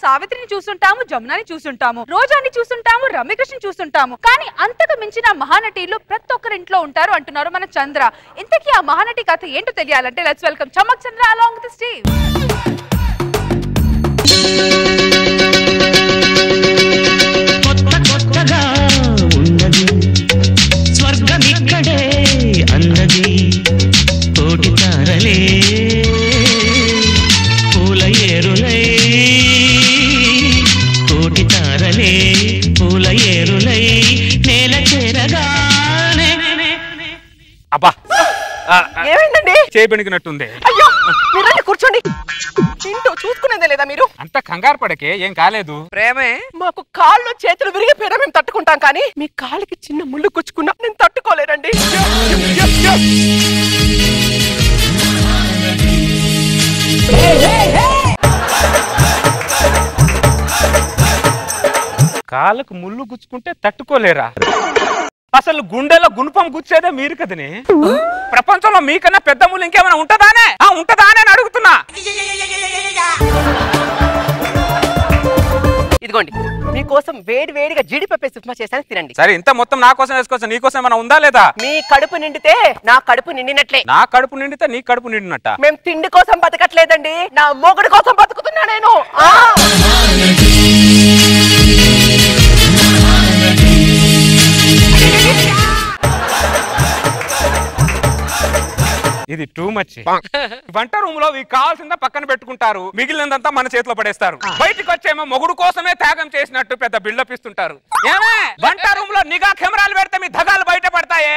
సావిత్రిని చూస్తుంటాము, జమునాని చూస్తుంటాము, రోజాని చూస్తుంటాము, రమ్యకృష్ణ చూస్తుంటాము. కానీ అంతకు మించిన మహానటీలు ప్రతి ఒక్కరింట్లో ఉంటారు అంటున్నారు మన చంద్ర. ఇంతకీ ఆ మహానటి కథ ఏంటో తెలియాలంటే let's welcome Chammak Chandra along with Steve. కొత్తగా ఉన్నది స్వర్గమిక్కడే అన్నది కోటి తారలే పూల ఏరులై కోటి తారలే పూల ఏరులై నేల చేరగానే. అబ్బా ఏమైందండి? చేయబెనికినట్టుంది. అయ్యో మీరు కూర్చోండి. ఇంటూ చూసుకునేదే లేదా మీరు? అంత కంగారు పడకే, ఏం కాలేదు. ప్రేమే మాకు కాళ్ళు చేతులు విరిగిపోయినా మేము తట్టుకుంటాం, కానీ మీ కాళ్ళకి చిన్న ముళ్ళు గుచ్చుకున్నా నేను తట్టుకోలేనండి. కాళ్ళకు ముళ్ళు గుచ్చుకుంటే తట్టుకోలేరా? అసలు గుండెలో గుణపం గుచ్చేదే మీరు కదని. ప్రపంచంలో మీకన్నా పెద్ద ముళ్ళు ఇంకేమైనా ఉంటదానే? ఉంటదానే అని అడుగుతున్నా. ఇదిగోండి మీకోసం వేడి వేడిగా జీడిపప్పు ఉప్మా చేశాను, తినండి. సరే, ఇంత మొత్తం నా కోసం వేసుకోవచ్చు, నీ కోసం ఏమైనా ఉందా లేదా? మీ కడుపు నిండితే నా కడుపు నిండినట్లే. నా కడుపు నిండితే నీ కడుపు నిండినట్ట? మేము తిండి కోసం బతకట్లేదండి, నా మొగుడు కోసం బతుకుతున్నా నేను. ఇది టూ మచ్. వంట రూమ్ లో కావాల్సిందా పక్కన పెట్టుకుంటారు, మిగిలినంతా మన చేతిలో పడేస్తారు. బయటికి వచ్చేమో మొగుడు కోసమే త్యాగం చేసినట్టు పెద్ద బిల్డప్ ఇస్తుంటారు. ఏమే వంట రూమ్ లో నిఘా కెమెరాలు పెడితే మీ ధగాలు బయట పడతాయే.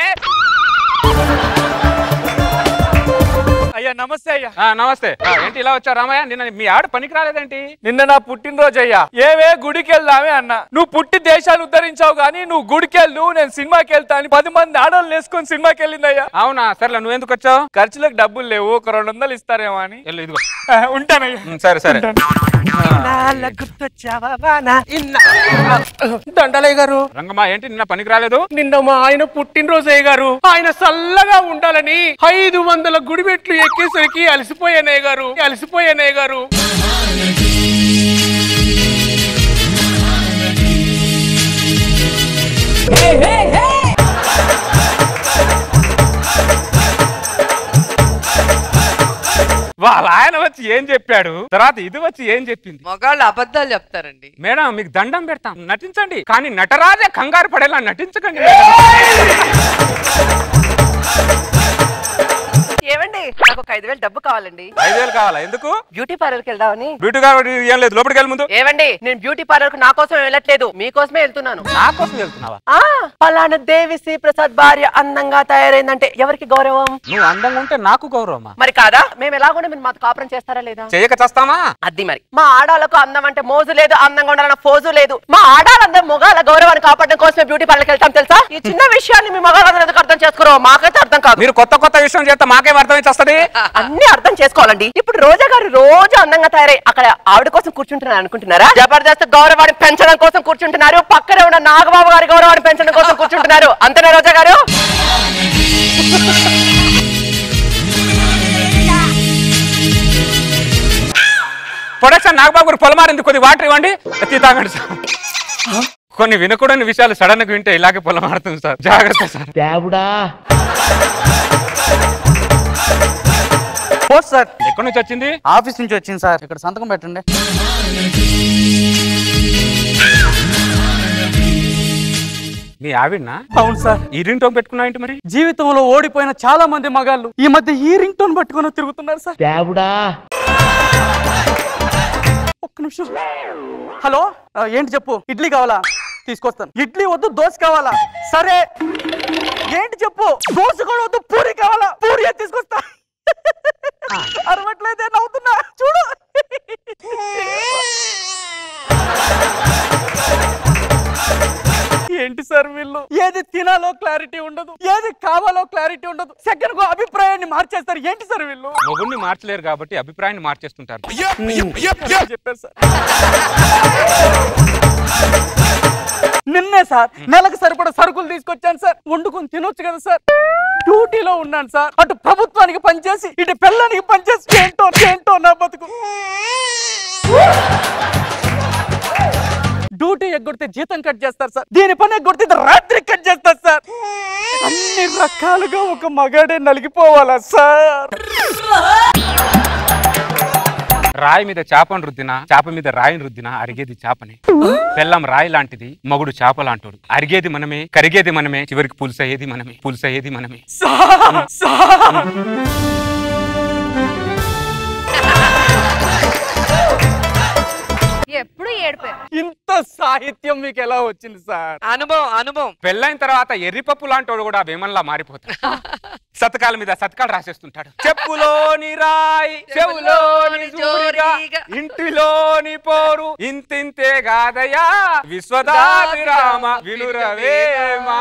అయ్యా నమస్తే. అయ్యా నమస్తే. ఏంటి ఇలా వచ్చా రామయ్య? నిన్న మీ ఆడ పనికి రాలేదేంటి? నిన్న నా పుట్టినరోజు అయ్యా. ఏవే గుడికి వెళ్దామే అన్న. నువ్వు పుట్టి దేశాలు ఉద్ధరించావు గానీ నువ్వు గుడికి వెళ్ళు, నేను సినిమాకి వెళ్తా అని 10 మంది ఆడోళ్ళు వేసుకొని సినిమాకి వెళ్ళిందయ్యా. అవునా? సరేలే, నువ్వు ఎందుకు వచ్చావు? ఖర్చులకు డబ్బులు లేవు, ఒక 200 ఇస్తారేమో అని. ఇదిగో ఉంటానయ్యా. సరే సరే. దండలయ్య గారు. రంగమ్మా ఏంటి నిన్న పనికి రాలేదు? నిన్న మా ఆయన పుట్టినరోజు అయ్య గారు. ఆయన చల్లగా ఉండాలని 500 గుడి మెట్లు ఎక్కేసరికి అలసిపోయానయ్య గారు, అలసిపోయానయ్య గారు. వాళ్ళ ఆయన వచ్చి ఏం చెప్పాడు, తర్వాత ఇది వచ్చి ఏం చెప్పింది? మగాళ్ళు అబద్ధాలు చెప్తారండి. మేడం మీకు దండం పెడతాం, నటించండి, కానీ నటరాజే కంగారు పడేలా నటించకండి. ఏమండి నాకు ఒక 5,000 డబ్బు కావాలండి. 5,000 కావాలా? ఎందుకు? బ్యూటీ పార్లర్ కి వెళ్దామని. బ్యూటీ కాబట్టి ఏం లేదు, లోపలికి వెళ్ళి ముందు. ఏమండి నేను బ్యూటీ పార్లర్ కు నా కోసం వెళ్ళట్లేదు, మీకోసమే వెళ్తున్నాను. నా కోసం వెళ్తున్నావా? పలానా దేవిశ్రీ ప్రసాద్ భార్య అందంగా తయారైందంటే ఎవరికి గౌరవం? నువ్వు అందంగా ఉంటే నాకు గౌరవమా? మరి కాదా? మేము ఎలాగో మీరు మాకు కాపురం చేస్తారా లేదా? చేయక చేస్తామా? అది మరి మా ఆడాలకు అందం అంటే మోజు లేదు, అందంగా ఉండాలన్న ఫోజు లేదు. మా ఆడాలందరూ మొగాల గౌరవాన్ని కాపాడడం కోసమే బ్యూటీ పార్లర్కి వెళ్తాం తెలుసా? ఈ చిన్న విషయాన్ని మీ మగాళ్ళందరూ ఎందుకు అర్థం చేసుకోరో మాకైతే అర్థం కాదు. మీరు కొత్త కొత్త విషయం చేస్తే మాకేం అర్థమైంది? అన్ని అర్థం చేసుకోవాలండి. ఇప్పుడు రోజా గారు రోజు అందంగా తయారై అక్కడ ఆవిడ కోసం కూర్చుంటున్నారు అనుకుంటున్నారా? జబర్దస్త్ గౌరవాన్ని పెంచడం కోసం కూర్చుంటున్నారు, పక్కనే ఉన్న నాగబాబు గారి గౌరవాన్ని పెంచడం కోసం కూర్చుంటున్నారు. అంతేనా రోజా గారు? ప్రొడక్షన్ నాగబాబు గారు పొలమారింది, కొద్ది వాటర్ ఇవ్వండి, తాగండి సార్. కొన్ని వినకూడని విషయాలు సడన్ గా వింటే ఇలాగే పొలమారుతుంది సార్, జాగ్రత్త సార్. సార్ ఎక్కడి నుంచి వచ్చింది? ఆఫీస్ నుంచి వచ్చింది సార్. ఇక్కడ సంతకం పెట్టండి. మీ ఆవిడనా? అవును సార్. ఈ రింగ్ టోన్ పెట్టుకున్నా ఏంటి మరి? జీవితంలో ఓడిపోయిన చాలా మంది మగాళ్ళు ఈ మధ్య ఈ రింగ్ టోన్ పట్టుకొని తిరుగుతున్నారు సార్. ఒక్క నిమిషం. హలో, ఏంటి చెప్పు. ఇడ్లీ కావాలా? తీసుకొస్తాను. ఇడ్లీ వద్దు, దోశ కావాలా? సరే. ఏంటి చెప్పు. దోశ కూడా వద్దు, పూరి కావాలా? పూరి తీసుకొస్తా. అరవట్లేదే, నవ్వుతున్నా చూడు. ఏంటి సార్ వీళ్ళు? ఏది తినాలో క్లారిటీ ఉండదు, ఏది కావాలో క్లారిటీ ఉండదు, సెకండ్ కు అభిప్రాయాన్ని మార్చేస్తారు. ఏంటి సార్ వీళ్ళు? మొగుడిని మార్చలేరు కాబట్టి అభిప్రాయాన్ని మార్చేస్తుంటారు. చెప్పారు సార్. నిన్నే సార్ నెలకు సరిపడా సరుకులు తీసుకొచ్చాను సార్. వండుకొని తినొచ్చు కదా సార్. డ్యూటీలో ఉన్నాను సార్. అటు ప్రభుత్వానికి పనిచేసి ఇటు పిల్లానికి పనిచేసి ఏంటో నా బతుకు. డ్యూటీ ఎగ్గొడితే జీతం కట్ చేస్తారు సార్. దీని పని ఎగ్గొడితే రాత్రి కట్ చేస్తారు సార్. అన్ని రకాలుగా ఒక మగాడే నలిగిపోవాలా సార్? రాయి మీద చేపను రుద్దినా, చేప మీద రాయిని రుద్దినా అరిగేది చేపనే. బెల్లం రాయి లాంటిది, మగుడు చేప లాంటోడు. అరిగేది మనమే, కరిగేది మనమే, చివరికి పులుసయ్యేది మనమే. ఎప్పుడు ఏడిపే. ఇంత సాహిత్యం మీకు ఎలా వచ్చింది సార్? అనుభవం. పెళ్ళైన తర్వాత ఎర్రిపప్పు లాంటోడు కూడా వేమన్లా మారిపోతాడు. శతకాల మీద శతకాలు రాసేస్తుంటాడు. చెప్పులోని రాయి, చెవులోని జోరిగా, ఇంటిలోని పోరు ఇంతింతే గాదయా, విశ్వదాభిరామ వినురవేమా.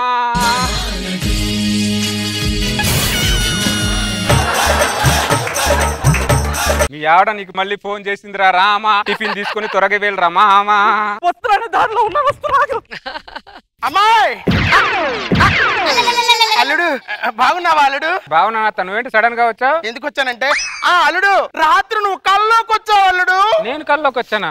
మీ ఆవిడ నీకు మళ్ళీ ఫోన్ చేసిందిరా రామా, టిఫిన్ తీసుకుని త్వరగా వెళ్ళరా మామా. వస్త్రాన్ని దారిలో ఉన్న వస్త్రాలు. అమ్మాయి అల్లుడు బాగున్నావా? అల్లుడు బావునా, తనువేంటి సడన్ గా వచ్చావు? ఎందుకు వచ్చానంటే అల్లుడు రాత్రి నువ్వు కల్లోకి వచ్చావు అల్లుడు. నేను కల్లోకి వచ్చానా?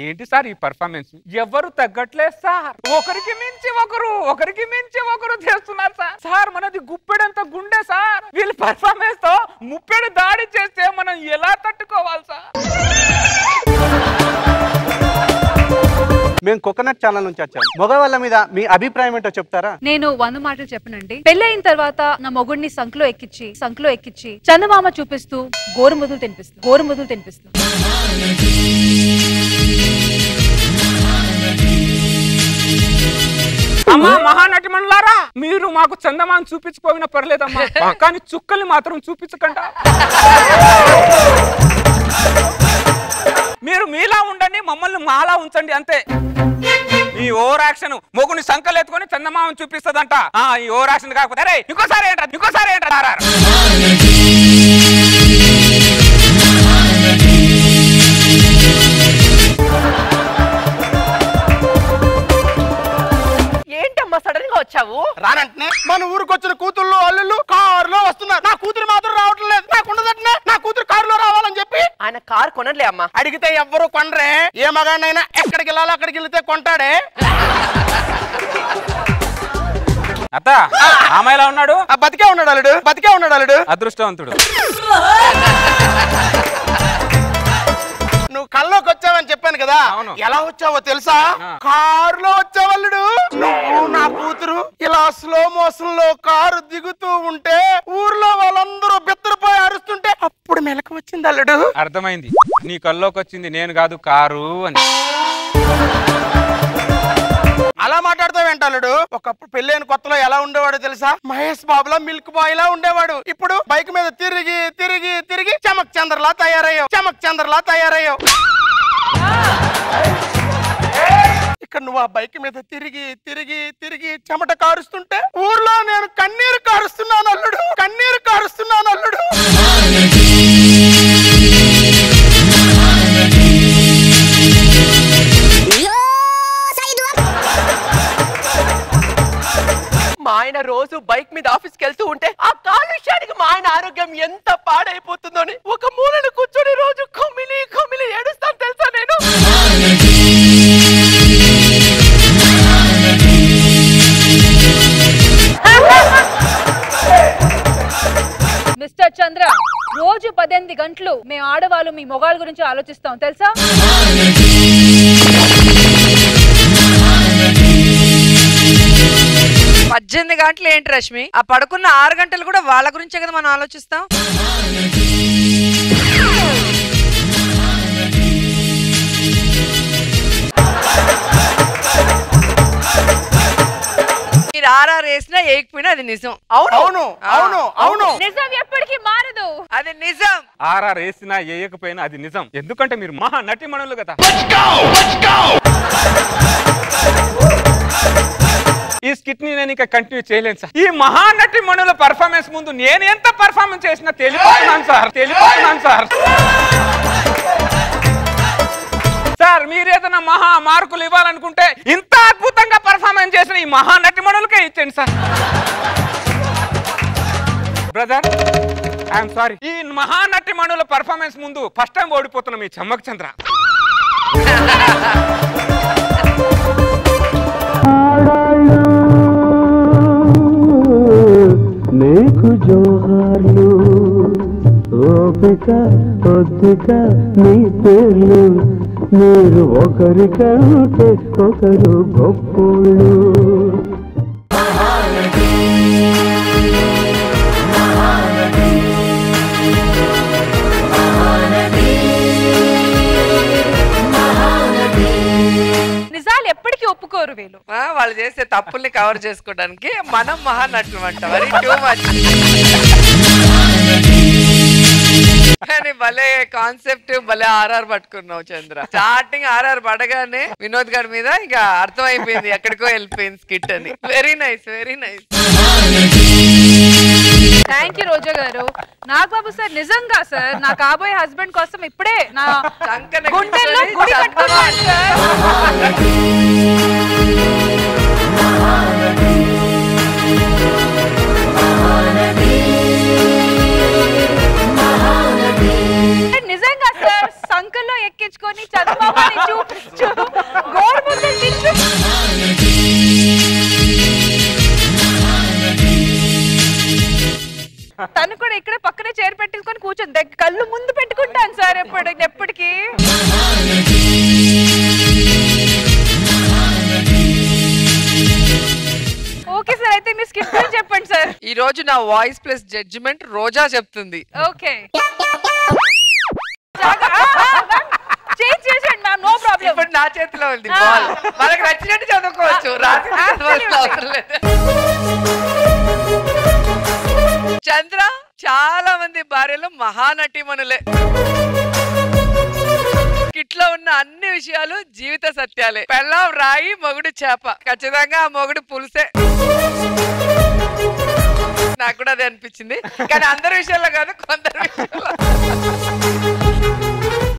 ఏంటి సార్ ఈ పర్ఫార్మెన్స్? ఎవరు తగ్గట్లేదు సార్. ఒకరికి మించి ఒకరు చేస్తున్నారు సార్. సార్ మనది గుప్పెడంత గుండె సార్. వీళ్ళు పర్ఫార్మెన్స్ తో ముప్పెడు దాడి చేస్తే మనం ఎలా తట్టుకోవాలి సార్? మేము కోకోనట్ ఛానల్ నుంచి వచ్చాము. మగవాళ్ళ మీద మీ అభిప్రాయం ఏంటో చెప్తారా? నేను 100 మాటలు చెప్పనండి. పెళ్ళయిన తర్వాత నా మొగుడిని సంఖ్లో ఎక్కించి చందమామ చూపిస్తూ గోరుముద్దులు తినిపిస్తూ అమ్మా మహానటి మండలారా, మీరు మాకు చందమాను చూపించుకోవినా పర్లేదమ్మా, కానీ చుక్కల్ని మాత్రం చూపించకండి. మీరు మీలా ఉండండి, మమ్మల్ని మాలా ఉంచండి అంతే. ఈ ఓవర్ యాక్షన్ మొగుని సంకలు ఎత్తుకొని చందమామని చూపిస్తుందంట. ఈ ఓవర్ యాక్షన్ కాకపోతే ఇంకోసారి ఏంట్రా. ఏంటమ్మా సడన్ గా వచ్చావు? రానంటనే మన ఊరికి వచ్చిన కూతుళ్ళు అల్లుళ్ళు కారులో వస్తున్నారు. నా కూతురు మాత్రం రావటం లేదు. నాకు ఉండదట్నే నా కూతురు కారులో రావాలని చెప్పి. ఆయన కారు కొనలే అమ్మా. అడిగితే ఎవ్వరు కొనరే. ఏ మగాడినైనా ఎక్కడికి వెళ్ళాలో అక్కడికి వెళ్తే కొంటాడే. అత్త ఆమెలా ఉన్నాడు? బతికే ఉన్నాడు అల్లుడు. అదృష్టవంతుడు. నువ్వు కల్లోకి వచ్చావని చెప్పాను కదా. అవును. ఎలా వచ్చావో తెలుసా? కారులో వచ్చావల్లుడు. నువ్వు నా కూతురు ఇలా స్లో మోషన్ లో కారు దిగుతూ ఉంటే ఊర్లో వాళ్ళందరూ బిత్తరపోయి అరుస్తుంటే అప్పుడు మెలకు వచ్చింది అల్లుడు. అర్థమైంది, నీ కల్లోకి వచ్చింది నేను కాదు కారు అని. అలా మాట్లాడతావేంట అల్లుడు? ఒకప్పుడు పెళ్ళైన కొత్తలో ఎలా ఉండేవాడు తెలుసా? మహేష్ బాబులా మిల్క్ బాయ్ లా ఉండేవాడు. ఇప్పుడు బైక్ మీద తిరిగి చమక్ చంద్రలా తయారయ్యావు. ఇక్కడ నువ్వు ఆ బైక్ మీద తిరిగి చెమట కారుస్తుంటే ఊర్లో నేను కన్నీరు కారుస్తున్నాను అల్లుడు. మా ఆయన రోజు బైక్ మీద ఆఫీస్కి వెళ్తూ ఉంటే ఆ కాలుష్యానికి మా ఆయన ఆరోగ్యం ఎంత పాడైపోతుందో అని ఒక మూలను కూర్చొని రోజు కొమిలి ఏడుస్తాను తెలుసా నేను. మిస్టర్ చంద్ర, రోజు 18 గంటలు మేము ఆడవాళ్ళు మీ మొగాళ్ళ గురించి ఆలోచిస్తాం తెలుసా? 18 గంటలు ఏంటి రష్మి? ఆ పడుకున్న 6 గంటలు కూడా వాళ్ళ గురించే కదా మనం ఆలోచిస్తాం. మీరు ఆర్ఆర్ వేసినా ఏకపోయినా అది నిజం. అవును. నిజం ఎప్పటికీ మారదు. అది నిజం. ఆర్ఆర్ వేసినా వేయకపోయినా అది నిజం. ఎందుకంటే మీరు మహా నటిమణులు కదా. ఈ స్కిట్ ని నేను ఇంకా కంటిన్యూ చేయలేను సార్. ఈ మహానటి మణుల పర్ఫార్మెన్స్ ముందు నేను ఎంత పర్ఫార్మెన్స్ చేసినా తెలియపోతున్నాను సార్. సార్ మీరు ఏదైనా మహా మార్కులు ఇవ్వాలనుకుంటే ఇంత అద్భుతంగా పర్ఫార్మెన్స్ చేసిన ఈ మహానటి మణులకే ఇచ్చేయండి సార్. Brother I'm sorry. ఈ మహానటి మణుల పర్ఫార్మెన్స్ ముందు ఫస్ట్ టైం ఓడిపోతున్నాం ఈ చమ్మక్ చంద్ర. నీకు జోహార్లు ఓపిక ఒద్దిక నీ పేర్లు మీరు ఒకరికంటే ఒకరు గొప్పోళ్ళు. నిజాలు ఎప్పటికీ ఒప్పుకోరు వీళ్ళు. వాళ్ళు చేసే తప్పుల్ని కవర్ చేసుకోవడానికి మనం మహానటులు అంట. మరి టూ మచ్. కానీ భలే కాన్సెప్ట్, భలే ఆర్ఆర్ పట్టుకున్నావు చంద్ర. స్టార్టింగ్ ఆర్ఆర్ పడగానే వినోద్ గారి మీద ఇక అర్థం అయిపోయింది ఎక్కడికో వెళ్ళిపోయింది స్కిట్ అని. Very nice, very nice. Thank you Roja గారు. నాగబాబు సార్ నిజంగా సార్ నా కాబోయే హస్బెండ్ కోసం ఇప్పుడే నా గుండెల్లో గుడి కట్టుకున్నాను సార్. నిజంగా సార్ సంకల్లో ఎక్కించుకొని చంద్రబాబుని చూపించు, గోరుముద్ద తింటూ తను కూడా ఇక్కడ పక్కనే చైర్ పెట్టుకొని కూర్చొని కళ్ళు ముందు పెట్టుకుంటాను సార్ ఎప్పటికీ. ఓకే సార్, అయితే మీ స్కిట్ గురించి చెప్పండి సార్. ఈ రోజు నా వాయిస్ ప్లస్ జడ్జిమెంట్ రోజా చెప్తుంది. ఓకే చేంజ్ చేసేయండి మ్యామ్, నో ప్రాబ్లం. ఇప్పుడు నా చేతిలో ఉంది బాల్. మనకు నచ్చినట్టు చదువుకోవచ్చు, రాత్రి అవసరం లేదు. చంద్ర చాలా మంది భార్యలు మహానటిమణులే. కిట్లో ఉన్న అన్ని విషయాలు జీవిత సత్యాలే. పెళ్ళాం రాయి, మొగుడు చేప. ఖచ్చితంగా ఆ మొగుడు పులుసే. నాకు కూడా అదే అనిపించింది, కానీ అందరి విషయాల్లో కాదు, కొందరి విషయాల్లో.